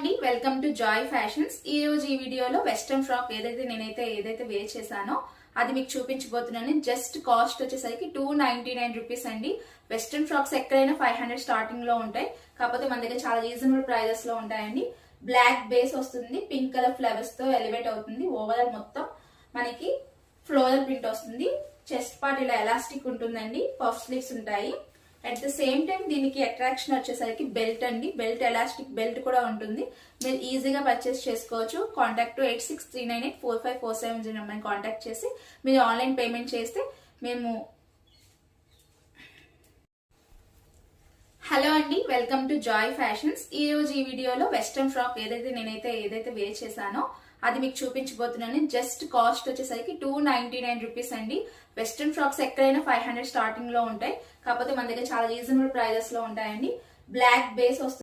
అండి, welcome to Joy fashions. ఈ రోజు ఈ వీడియోలో వెస్ట్రన్ ఫ్రాక్ ఏదైతే వేర్ చేశానో అది మీకు చూపించబోతున్నాను. జస్ట్ కాస్ట్ వచ్చేసరికి 299 రూపీస్ అండి. వెస్ట్రన్ ఫ్రాక్స్ ఎక్కడైనా 500 స్టార్టింగ్ లో ఉంటాయి, కాకపోతే మన దగ్గర చాలా రీజనబుల్ ప్రైజెస్ లో ఉంటాయండి. బ్లాక్ బేస్ వస్తుంది, పింక్ కలర్ ఫ్లవర్స్ తో ఎలివేట్ అవుతుంది. ఓవరాల్ మొత్తం మనకి ఫ్లోరల్ ప్రింట్ వస్తుంది. చెస్ట్ పార్ట్ ఇలా ఎలాస్టిక్ ఉంటుందండి, పఫ్ స్లీవ్స్ ఉంటాయి. అట్ ద సేమ్ టైం దీనికి అట్రాక్షన్ వచ్చేసరికి బెల్ట్ అండి. బెల్ట్ ఎలాస్టిక్ బెల్ట్ కూడా ఉంటుంది. మీరు ఈజీగా పర్చేస్ చేసుకోవచ్చు. కాంటాక్ట్ 8639845470 నెంబర్ని కాంటాక్ట్ చేసి మీరు ఆన్లైన్ పేమెంట్ చేస్తే మేము. హలో అండి, వెల్కమ్ టు జాయ్ ఫ్యాషన్స్. ఈ రోజు ఈ వీడియోలో వెస్ట్రన్ ఫ్రాక్ ఏదైతే వేర్ చేశానో అది మీకు చూపించబోతున్నాను. జస్ట్ కాస్ట్ వచ్చేసరికి 299 రూపీస్ అండి. వెస్ట్రన్ ఫ్రాక్స్ ఎక్కడైనా 500 స్టార్టింగ్ లో ఉంటాయి, కాకపోతే మన దగ్గర చాలా రీజనబుల్ ప్రైజెస్ లో ఉంటాయండి. బ్లాక్ బేస్ వస్తుంది.